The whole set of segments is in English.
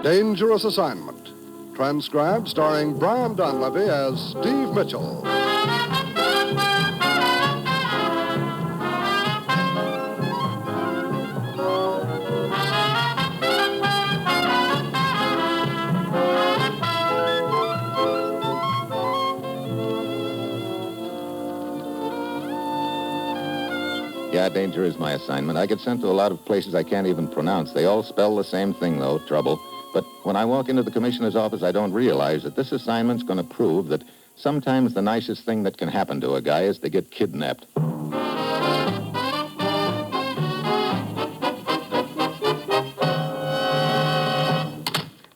Dangerous Assignment. Transcribed starring Brian Donlevy as Steve Mitchell. Yeah, danger is my assignment. I get sent to a lot of places I can't even pronounce. They all spell the same thing, though, trouble. But when I walk into the commissioner's office, I don't realize that this assignment's going to prove that sometimes the nicest thing that can happen to a guy is to get kidnapped.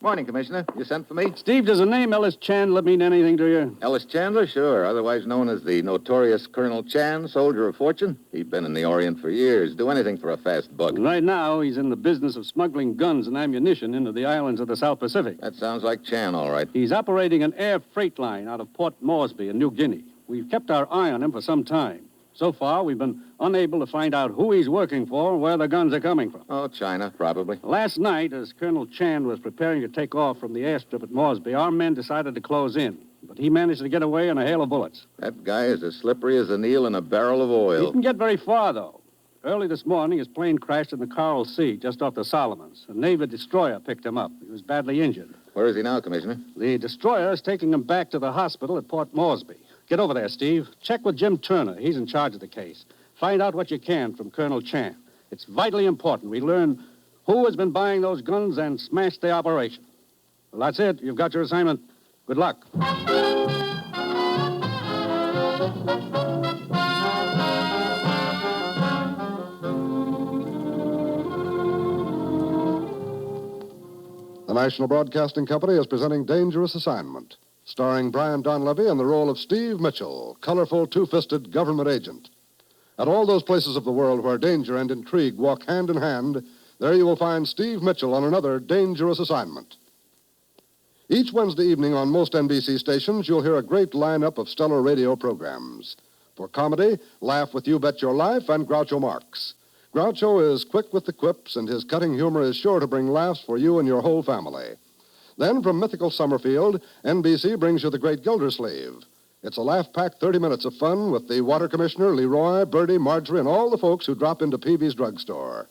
Morning, Commissioner. You sent for me? Steve, does the name Ellis Chandler mean anything to you? Ellis Chandler, sure. Otherwise known as the notorious Colonel Chan, soldier of fortune. He'd been in the Orient for years. Do anything for a fast buck. Right now, he's in the business of smuggling guns and ammunition into the islands of the South Pacific. That sounds like Chan, all right. He's operating an air freight line out of Port Moresby in New Guinea. We've kept our eye on him for some time. So far, we've been unable to find out who he's working for and where the guns are coming from. Oh, China, probably. Last night, as Colonel Chan was preparing to take off from the airstrip at Moresby, our men decided to close in. But he managed to get away in a hail of bullets. That guy is as slippery as an eel in a barrel of oil. He didn't get very far, though. Early this morning, his plane crashed in the Coral Sea just off the Solomons. A Navy destroyer picked him up. He was badly injured. Where is he now, Commissioner? The destroyer is taking him back to the hospital at Port Moresby. Get over there, Steve. Check with Jim Turner. He's in charge of the case. Find out what you can from Colonel Chan. It's vitally important we learn who has been buying those guns and smash the operation. Well, that's it. You've got your assignment. Good luck. The National Broadcasting Company is presenting Dangerous Assignment, starring Brian Donlevy in the role of Steve Mitchell, colorful, two-fisted government agent. At all those places of the world where danger and intrigue walk hand in hand, there you will find Steve Mitchell on another dangerous assignment. Each Wednesday evening on most NBC stations, you'll hear a great lineup of stellar radio programs. For comedy, laugh with You Bet Your Life and Groucho Marx. Groucho is quick with the quips, and his cutting humor is sure to bring laughs for you and your whole family. Then, from mythical Summerfield, NBC brings you The Great Gildersleeve. It's a laugh-packed 30 minutes of fun with the Water Commissioner, Leroy, Bertie, Marjorie, and all the folks who drop into Peavy's drugstore.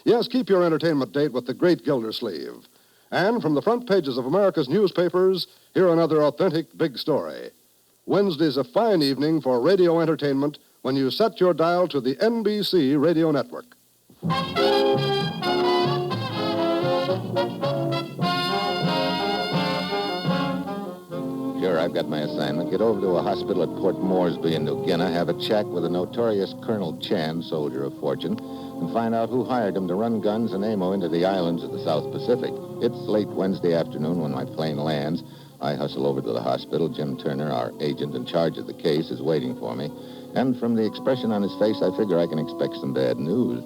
Yes, keep your entertainment date with The Great Gildersleeve. And from the front pages of America's newspapers, hear another authentic big story. Wednesday's a fine evening for radio entertainment when you set your dial to the NBC radio network. Sure, I've got my assignment. Get over to a hospital at Port Moresby in New Guinea, have a chat with the notorious Colonel Chan, soldier of fortune, and find out who hired him to run guns and ammo into the islands of the South Pacific. It's late Wednesday afternoon when my plane lands. I hustle over to the hospital. Jim Turner, our agent in charge of the case, is waiting for me. And from the expression on his face, I figure I can expect some bad news.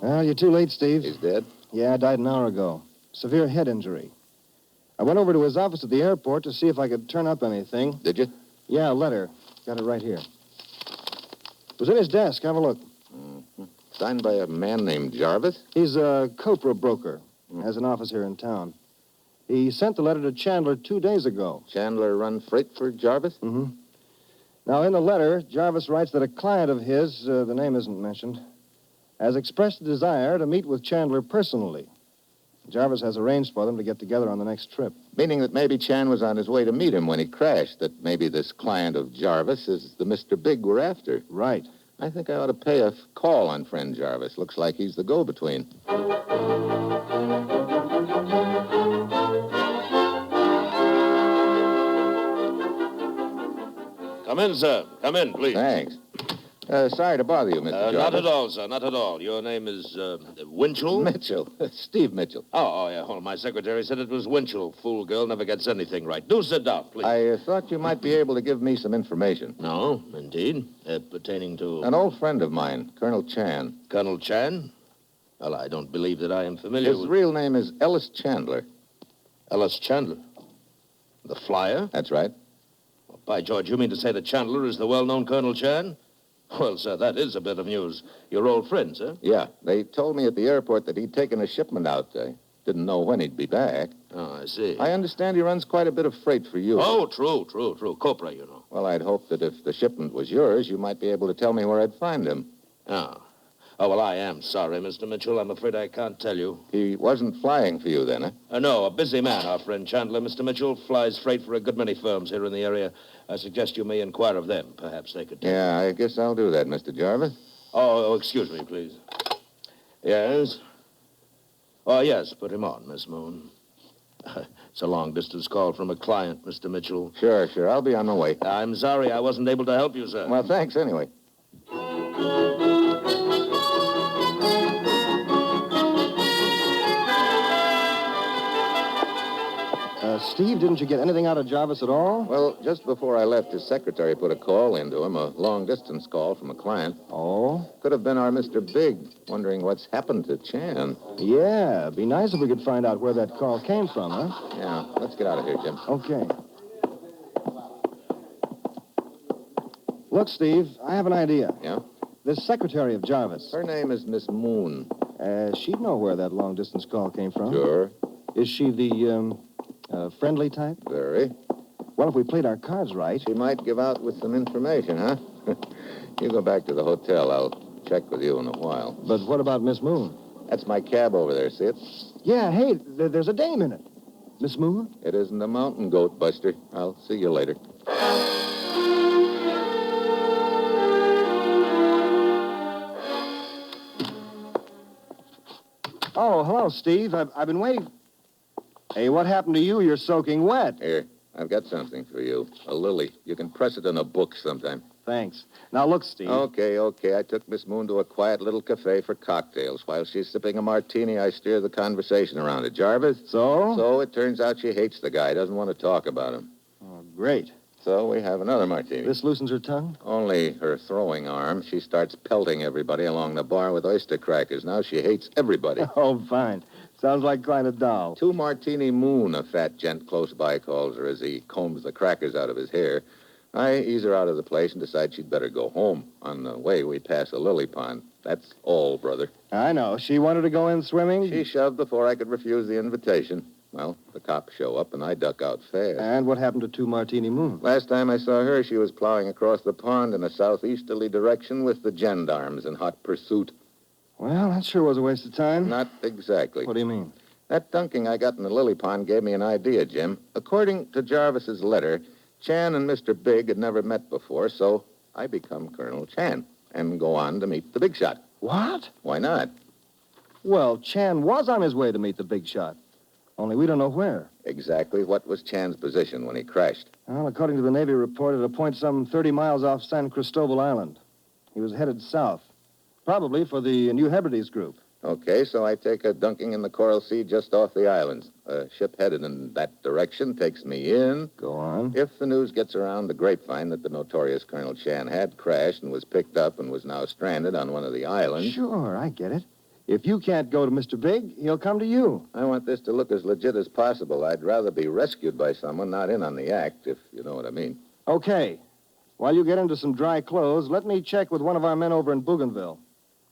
Well, you're too late, Steve. He's dead? Yeah, died an hour ago. Severe head injury. I went over to his office at the airport to see if I could turn up anything. Did you? Yeah, a letter. Got it right here. It was in his desk. Have a look. Mm-hmm. Signed by a man named Jarvis? He's a Copra broker. Has an office here in town. He sent the letter to Chandler 2 days ago. Chandler run freight for Jarvis? Mm-hmm. Now, in the letter, Jarvis writes that a client of his, the name isn't mentioned, has expressed a desire to meet with Chandler personally. Jarvis has arranged for them to get together on the next trip. Meaning that maybe Chan was on his way to meet him when he crashed, that maybe this client of Jarvis is the Mr. Big we're after. Right. I think I ought to pay a call on friend Jarvis. Looks like he's the go-between. Come in, sir. Come in, please. Thanks. Sorry to bother you, Mr. Jarvis. Not at all, sir. Not at all. Your name is, Winchell? Mitchell. Steve Mitchell. Yeah. Well, my secretary said it was Winchell. Fool girl never gets anything right. Do sit down, please. I thought you might be able to give me some information. No, indeed. Pertaining to... An old friend of mine, Colonel Chan. Colonel Chan? Well, I don't believe that I am familiar His with... real name is Ellis Chandler. Ellis Chandler. The flyer? That's right. Well, By George, you mean to say that Chandler is the well-known Colonel Chan? Well, sir, that is a bit of news. Your old friends, huh? Yeah, they told me at the airport that he'd taken a shipment out. I didn't know when he'd be back. Oh, I see. I understand he runs quite a bit of freight for you. Oh, true. Copra, you know. Well, I'd hoped that if the shipment was yours, you might be able to tell me where I'd find him. Oh, well, I am sorry, Mr. Mitchell. I'm afraid I can't tell you. He wasn't flying for you then, huh? No, a busy man, our friend Chandler. Mr. Mitchell flies freight for a good many firms here in the area. I suggest you may inquire of them. Perhaps they could tell you. Yeah, I guess I'll do that, Mr. Jarvis. Oh, excuse me, please. Yes? Oh, yes, put him on, Miss Moon. It's a long-distance call from a client, Mr. Mitchell. Sure. I'll be on my way. I'm sorry I wasn't able to help you, sir. Well, thanks anyway. Steve, didn't you get anything out of Jarvis at all? Well, just before I left, his secretary put a call into him, a long-distance call from a client. Oh? Could have been our Mr. Big, wondering what's happened to Chan. Yeah, it'd be nice if we could find out where that call came from, huh? Yeah, let's get out of here, Jim. Okay. Look, Steve, I have an idea. Yeah? This secretary of Jarvis, Her name is Miss Moon. she'd know where that long-distance call came from. Sure. Is she the, friendly type? Very. Well, if we played our cards right... She might give out with some information, huh? You go back to the hotel. I'll check with you in a while. But what about Miss Moon? That's my cab over there, see it? Yeah, hey, there's a dame in it. Miss Moon? It isn't a mountain goat, Buster. I'll see you later. Oh, hello, Steve. I've been waiting... Hey, what happened to you? You're soaking wet. Here, I've got something for you. A lily. You can press it in a book sometime. Thanks. Now, look, Steve. Okay. I took Miss Moon to a quiet little cafe for cocktails. While she's sipping a martini, I steer the conversation around it. Jarvis? So? So it turns out she hates the guy, doesn't want to talk about him. Oh, great. So we have another martini. This loosens her tongue? Only her throwing arm. She starts pelting everybody along the bar with oyster crackers. Now she hates everybody. Oh, fine. Sounds like quite a doll. Two Martini Moon, a fat gent close by calls her as he combs the crackers out of his hair. I ease her out of the place and decide she'd better go home. On the way, we pass a lily pond. That's all, brother. I know. She wanted to go in swimming? She shoved before I could refuse the invitation. Well, the cops show up, and I duck out fast. And what happened to Two Martini Moon? Last time I saw her, she was plowing across the pond in a southeasterly direction with the gendarmes in hot pursuit. Well, that sure was a waste of time. Not exactly. What do you mean? That dunking I got in the lily pond gave me an idea, Jim. According to Jarvis's letter, Chan and Mr. Big had never met before, so I become Colonel Chan and go on to meet the big shot. What? Why not? Well, Chan was on his way to meet the big shot. Only we don't know where. Exactly what was Chan's position when he crashed? Well, according to the Navy report, at a point some 30 miles off San Cristobal Island. He was headed south, probably for the New Hebrides group. Okay, so I take a dunking in the Coral Sea just off the islands. A ship headed in that direction takes me in. Go on. If the news gets around the grapevine that the notorious Colonel Chan had crashed and was picked up and was now stranded on one of the islands... Sure, I get it. If you can't go to Mr. Big, he'll come to you. I want this to look as legit as possible. I'd rather be rescued by someone, not in on the act, if you know what I mean. Okay. While you get into some dry clothes, let me check with one of our men over in Bougainville.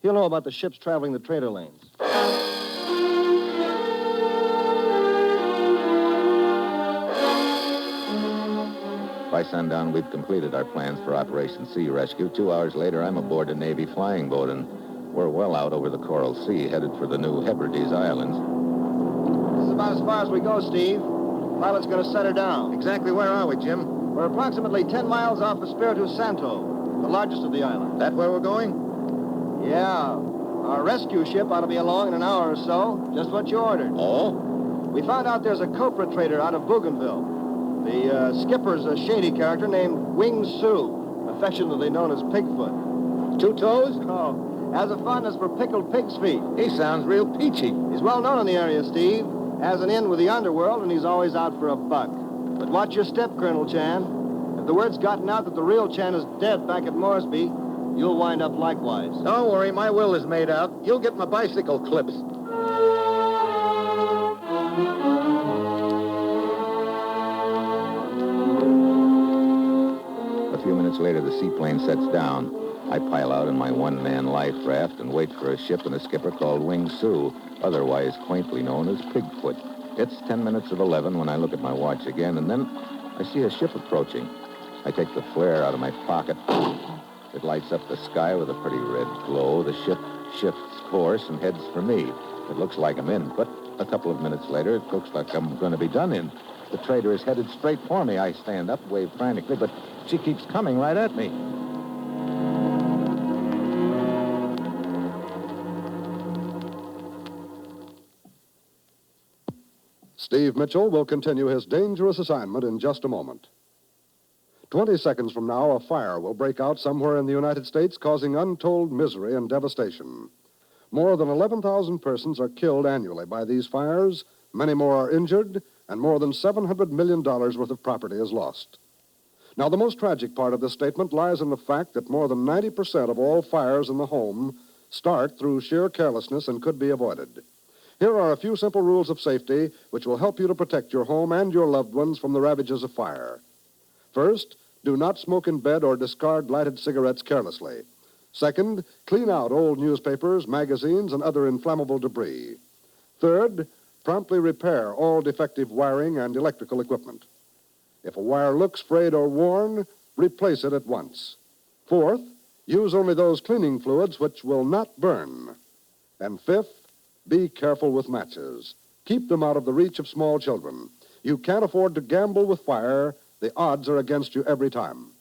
He'll know about the ships traveling the trader lanes. By sundown, we've completed our plans for Operation Sea Rescue. 2 hours later, I'm aboard a Navy flying boat, and we're well out over the Coral Sea, headed for the New Hebrides Islands. This is about as far as we go, Steve. Pilot's going to set her down. Exactly where are we, Jim? We're approximately 10 miles off Espiritu Santo, the largest of the islands. That where we're going? Yeah. Our rescue ship ought to be along in an hour or so. Just what you ordered. Oh? We found out there's a copra trader out of Bougainville. The skipper's a shady character named Wing Su, affectionately known as Pigfoot. 2 toes? Oh, has a fondness for pickled pig's feet. He sounds real peachy. He's well known in the area, Steve. Has an in with the underworld, and he's always out for a buck. But watch your step, Colonel Chan. If the word's gotten out that the real Chan is dead back at Moresby, you'll wind up likewise. Don't worry, my will is made out. You'll get my bicycle clips. minutes later, the seaplane sets down. I pile out in my one-man life raft and wait for a ship and a skipper called Wing Sue, otherwise quaintly known as Pigfoot. It's 10 minutes of 11 when I look at my watch again, and then I see a ship approaching. I take the flare out of my pocket. It lights up the sky with a pretty red glow. The ship shifts course and heads for me. It looks like I'm in, but a couple of minutes later, it looks like I'm going to be done in. The trader is headed straight for me. I stand up, wave frantically, but she keeps coming right at me. Steve Mitchell will continue his dangerous assignment in just a moment. 20 seconds from now, a fire will break out somewhere in the United States, causing untold misery and devastation. More than 11,000 persons are killed annually by these fires, many more are injured, and more than $700 million worth of property is lost. Now, the most tragic part of this statement lies in the fact that more than 90% of all fires in the home start through sheer carelessness and could be avoided. Here are a few simple rules of safety which will help you to protect your home and your loved ones from the ravages of fire. First, do not smoke in bed or discard lighted cigarettes carelessly. Second, clean out old newspapers, magazines, and other inflammable debris. Third, promptly repair all defective wiring and electrical equipment. If a wire looks frayed or worn, replace it at once. Fourth, use only those cleaning fluids which will not burn. And fifth, be careful with matches. Keep them out of the reach of small children. You can't afford to gamble with fire. The odds are against you every time.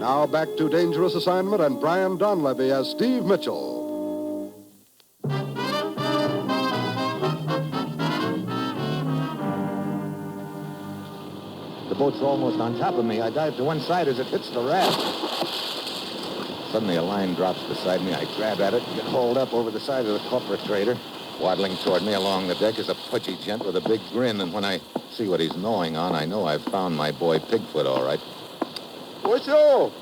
Now back to Dangerous Assignment and Brian Donlevy as Steve Mitchell. The boat's almost on top of me. I dive to one side as it hits the raft. Suddenly, a line drops beside me. I grab at it and get hauled up over the side of the copper trader. Waddling toward me along the deck is a pudgy gent with a big grin, and when I see what he's gnawing on, I know I've found my boy Pigfoot, all right. What's up?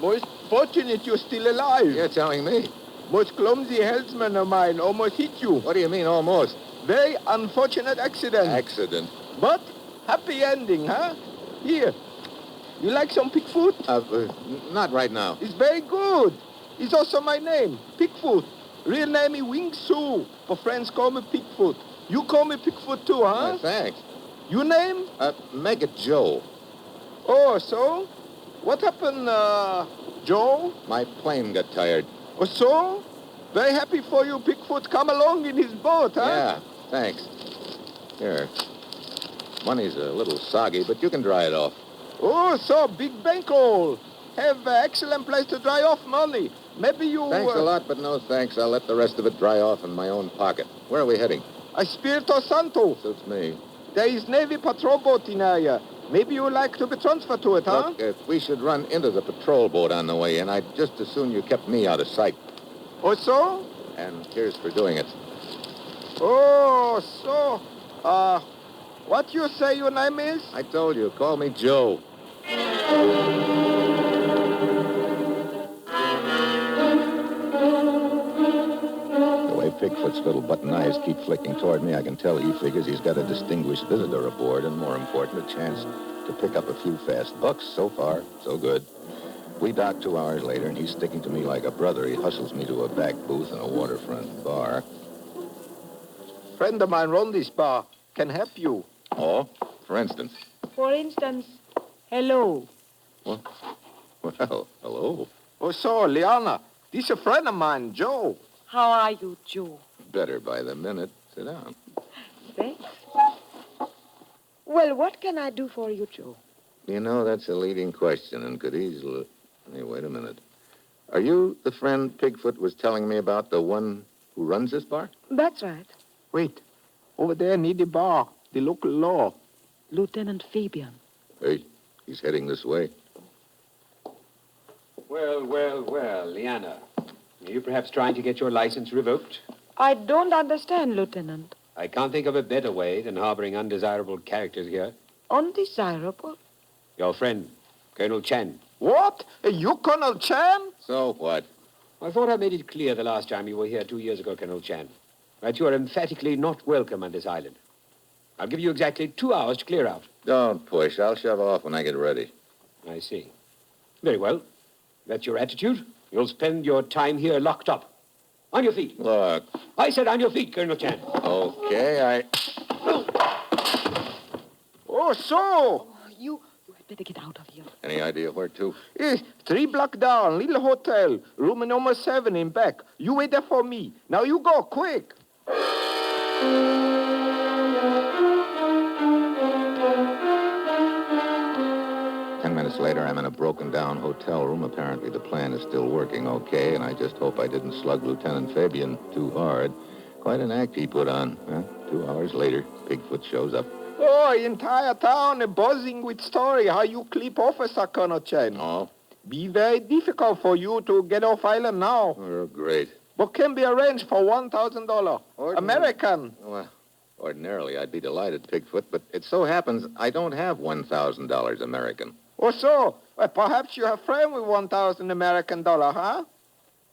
Most fortunate you're still alive. You're telling me? Most clumsy helmsman of mine almost hit you. What do you mean, almost? Very unfortunate accident. Accident? But happy ending, huh? Here. You like some Pigfoot? Not right now. It's very good. It's also my name, Pigfoot. Real name is Wing Sue, but friends call me Pigfoot. You call me Pigfoot too, huh? Thanks. Your name? Make it Joe. Oh, so? What happened, Joe? My plane got tired. Oh, so? Very happy for you, Pigfoot. Come along in his boat, huh? Yeah, thanks. Here. Money's a little soggy, but you can dry it off. Oh, so big bankroll. Have excellent place to dry off money. Maybe you... Thanks a lot, but no thanks. I'll let the rest of it dry off in my own pocket. Where are we heading? Espiritu Santo. Suits me. There is Navy patrol boat in area. Maybe you would like to be transferred to it, huh? Look, we should run into the patrol boat on the way in. I'd just as soon you kept me out of sight. Oh, so? And here's for doing it. Oh, so. What you say your name is? I told you, call me Joe. The way Pigfoot's little button eyes keep flicking toward me, I can tell he figures he's got a distinguished visitor aboard, and more important, a chance to pick up a few fast bucks. So far, so good. We dock 2 hours later, and he's sticking to me like a brother. He hustles me to a back booth in a waterfront bar. Friend of mine run this bar. Can help you. Oh, for instance. For instance, hello. Well, hello. Oh, so, Liana, this a friend of mine, Joe. How are you, Joe? Better by the minute. Sit down. Thanks. Well, what can I do for you, Joe? You know, that's a leading question and could easily... Hey, wait a minute. Are you the friend Pigfoot was telling me about, the one who runs this bar? That's right. Wait. Over there near the bar, the local law. Lieutenant Fabian. Hey, he's heading this way. Well, Liana. Are you perhaps trying to get your license revoked? I don't understand, Lieutenant. I can't think of a better way than harboring undesirable characters here. Undesirable? Your friend, Colonel Chan. What? You Colonel Chan? So what? I thought I made it clear the last time you were here 2 years ago, Colonel Chan. That you are emphatically not welcome on this island. I'll give you exactly 2 hours to clear out. Don't push. I'll shove off when I get ready. I see. Very well. That's your attitude. You'll spend your time here locked up. On your feet. Look. I said on your feet, Colonel Chan. Okay, Oh, so. You had better get out of here. Any idea where to? 3 block down, little hotel. Room number 7 in back. You wait there for me. Now you go, quick. 10 minutes later, I'm in a broken-down hotel room. Apparently, the plan is still working okay, and I just hope I didn't slug Lieutenant Fabian too hard. Quite an act he put on. 2 hours later, Bigfoot shows up. Oh, entire town buzzing with story how you clip Officer Colonel Chen. Oh? Be very difficult for you to get off island now. Oh, great. But can be arranged for $1,000. American. Well, ordinarily, I'd be delighted, Bigfoot, but it so happens I don't have $1,000 American. Oh, so? Well, perhaps you have friend with $1,000 American dollar, huh?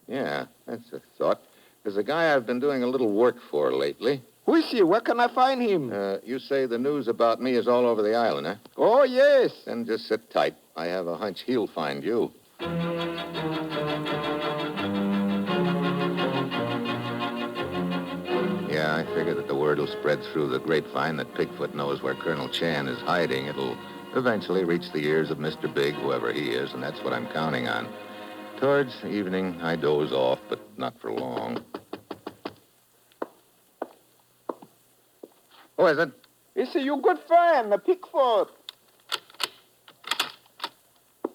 Yeah, that's a thought. There's a guy I've been doing a little work for lately. Who is he? Where can I find him? You say the news about me is all over the island, huh? Oh, yes. Then just sit tight. I have a hunch he'll find you. Yeah, I figure that the word will spread through the grapevine that Bigfoot knows where Colonel Chan is hiding. It'll eventually reach the ears of Mr. Big, whoever he is, and that's what I'm counting on. Towards evening, I doze off, but not for long. Who is it? It's your good friend, Bigfoot.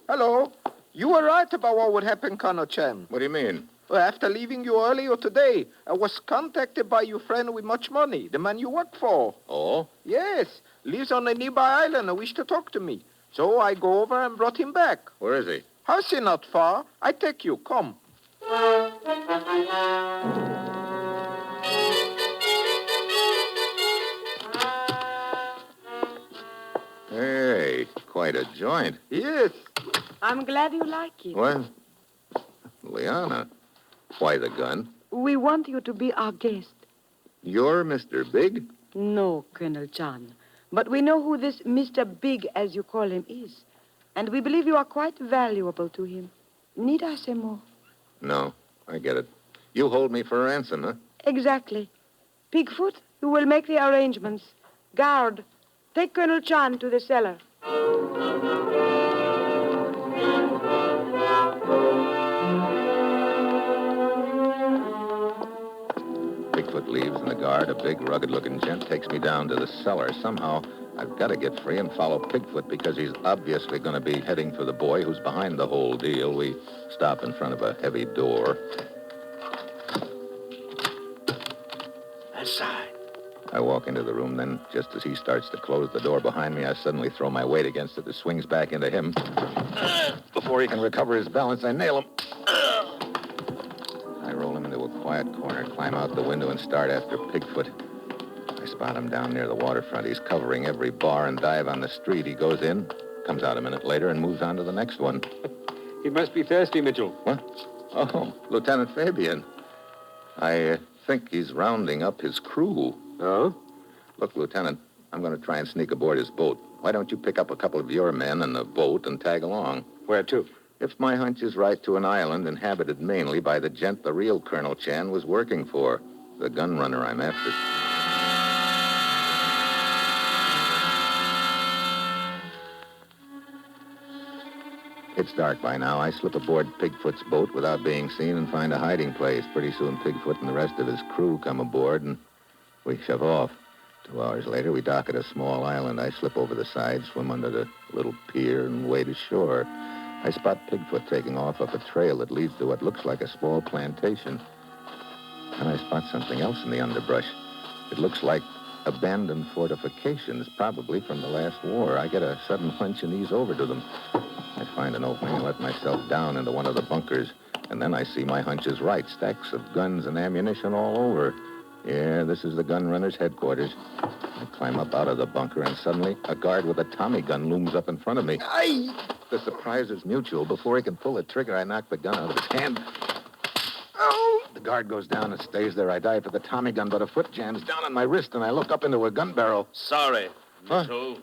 Hello. You were right about what would happen, Colonel Chen. What do you mean? Well, after leaving you earlier today, I was contacted by your friend with much money, the man you work for. Oh? Yes. Lives on a nearby island and wished to talk to me. So I go over and brought him back. Where is he? House is not far. I take you. Come. Hey, quite a joint. Yes. I'm glad you like it. What? Liana, why the gun? We want you to be our guest. You're Mr. Big? No, Colonel Chan. But we know who this Mr. Big, as you call him, is. And we believe you are quite valuable to him. Need I say more? No, I get it. You hold me for ransom, huh? Exactly. Bigfoot, you will make the arrangements. Guard, take Colonel Chan to the cellar. Bigfoot leaves, and the guard, a big, rugged-looking gent, takes me down to the cellar. Somehow, I've got to get free and follow Bigfoot because he's obviously going to be heading for the boy who's behind the whole deal. We stop in front of a heavy door. Inside. I walk into the room, then, just as he starts to close the door behind me, I suddenly throw my weight against it. It swings back into him. Before he can recover his balance, I nail him. I roll him into a quiet corner, climb out the window, and start after Bigfoot. I spot him down near the waterfront. He's covering every bar and dive on the street. He goes in, comes out a minute later, and moves on to the next one. He must be thirsty, Mitchell. What? Oh, Lieutenant Fabian. I think he's rounding up his crew. Oh? Look, Lieutenant, I'm going to try and sneak aboard his boat. Why don't you pick up a couple of your men in the boat and tag along? Where to? If my hunch is right, to an island inhabited mainly by the gent the real Colonel Chan was working for, the gun runner I'm after. It's dark by now. I slip aboard Bigfoot's boat without being seen and find a hiding place. Pretty soon, Bigfoot and the rest of his crew come aboard, and we shove off. 2 hours later, we dock at a small island. I slip over the side, swim under the little pier, and wade ashore. I spot Bigfoot taking off up a trail that leads to what looks like a small plantation. And I spot something else in the underbrush. It looks like abandoned fortifications, probably from the last war. I get a sudden hunch and ease over to them. I find an opening and let myself down into one of the bunkers. And then I see my hunch is right. Stacks of guns and ammunition all over. Yeah, this is the gun runner's headquarters. I climb up out of the bunker, and suddenly a guard with a Tommy gun looms up in front of me. The surprise is mutual. Before he can pull the trigger, I knock the gun out of his hand. Oh! The guard goes down and stays there. I dive for the Tommy gun, but a foot jams down on my wrist, and I look up into a gun barrel. Sorry, Huh? Mitchell.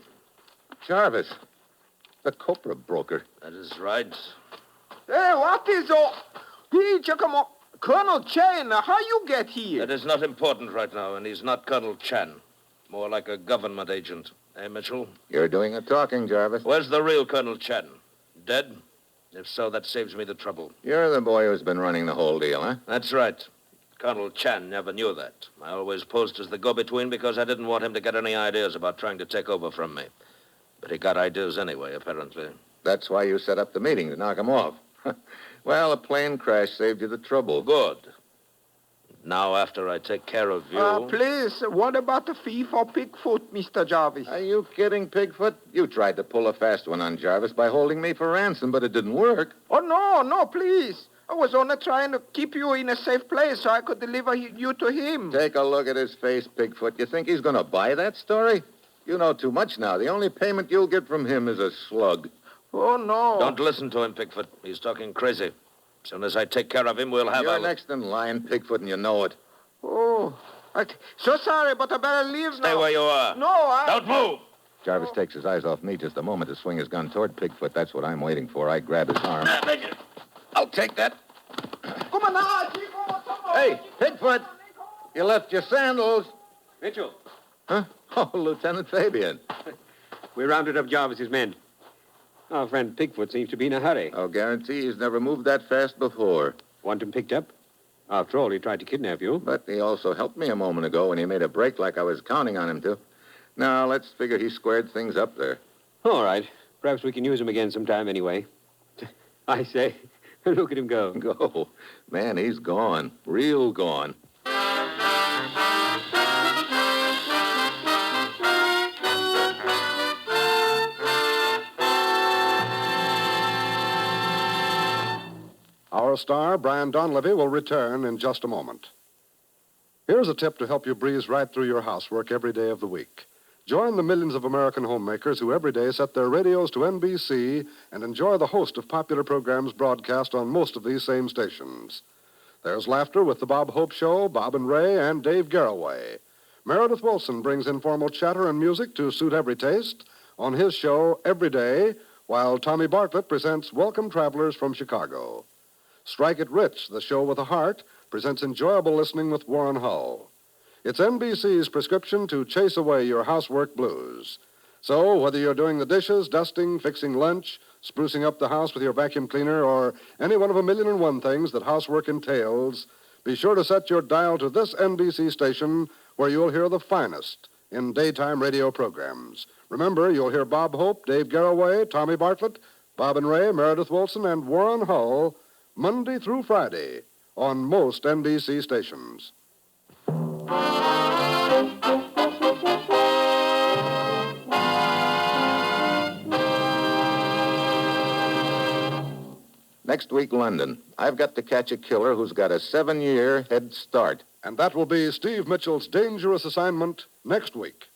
Jarvis, the copra broker. That is right. Hey, what is all... Hey, come on. Colonel Chen, how you get here? That is not important right now, and he's not Colonel Chan. More like a government agent. Eh, Mitchell? You're doing the talking, Jarvis. Where's the real Colonel Chan? Dead? If so, that saves me the trouble. You're the boy who's been running the whole deal, huh? That's right. Colonel Chan never knew that. I always posed as the go-between because I didn't want him to get any ideas about trying to take over from me. But he got ideas anyway, apparently. That's why you set up the meeting, to knock him off. Well, a plane crash saved you the trouble. Good. Now, after I take care of you... Please, what about the fee for Pigfoot, Mr. Jarvis? Are you kidding, Pigfoot? You tried to pull a fast one on Jarvis by holding me for ransom, but it didn't work. Oh, no, please. I was only trying to keep you in a safe place so I could deliver you to him. Take a look at his face, Pigfoot. You think he's going to buy that story? You know too much now. The only payment you'll get from him is a slug. Oh, no. Don't listen to him, Pigfoot. He's talking crazy. As soon as I take care of him, we'll have You're next in line, Pigfoot, and you know it. Oh, so sorry, but I better leave now. Stay where you are. No, Don't move! Jarvis takes his eyes off me just a moment to swing his gun toward Pigfoot. That's what I'm waiting for. I grab his arm. I'll take that. Come on now, Chico. Hey, Pigfoot, you left your sandals. Mitchell, Huh? Oh, Lieutenant Fabian. we rounded up Jarvis's men. Our friend Pigfoot seems to be in a hurry. I'll guarantee he's never moved that fast before. Want him picked up? After all, he tried to kidnap you. But he also helped me a moment ago when he made a break like I was counting on him to. Now, let's figure he squared things up there. All right. Perhaps we can use him again sometime anyway. I say, look at him go. Go. Man, he's gone. Real gone. Our star, Brian Donlevy, will return in just a moment. Here's a tip to help you breeze right through your housework every day of the week. Join the millions of American homemakers who every day set their radios to NBC and enjoy the host of popular programs broadcast on most of these same stations. There's laughter with the Bob Hope Show, Bob and Ray, and Dave Garroway. Meredith Wilson brings informal chatter and music to suit every taste on his show Every Day, while Tommy Bartlett presents Welcome Travelers from Chicago. Strike It Rich, the show with a heart, presents enjoyable listening with Warren Hull. It's NBC's prescription to chase away your housework blues. So, whether you're doing the dishes, dusting, fixing lunch, sprucing up the house with your vacuum cleaner, or any one of 1,000,001 things that housework entails, be sure to set your dial to this NBC station where you'll hear the finest in daytime radio programs. Remember, you'll hear Bob Hope, Dave Garroway, Tommy Bartlett, Bob and Ray, Meredith Wilson, and Warren Hull Monday through Friday on most NBC stations. Next week, London. I've got to catch a killer who's got a 7-year head start. And that will be Steve Mitchell's dangerous assignment next week.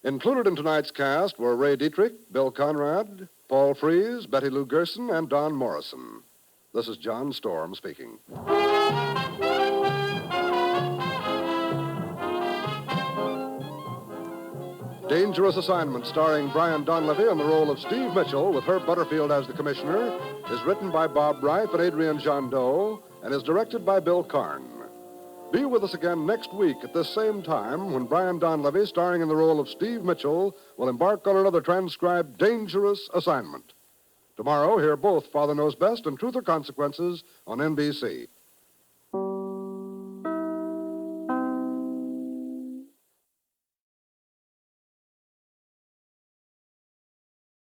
Included in tonight's cast were Ray Dietrich, Bill Conrad, Paul Frees, Betty Lou Gerson, and Don Morrison. This is John Storm speaking. Dangerous Assignment, starring Brian Donlevy in the role of Steve Mitchell with Herb Butterfield as the commissioner, is written by Bob Reif and Adrian Jandot and is directed by Bill Karn. Be with us again next week at this same time when Brian Donlevy, starring in the role of Steve Mitchell, will embark on another transcribed Dangerous Assignment. Tomorrow, hear both Father Knows Best and Truth or Consequences on NBC.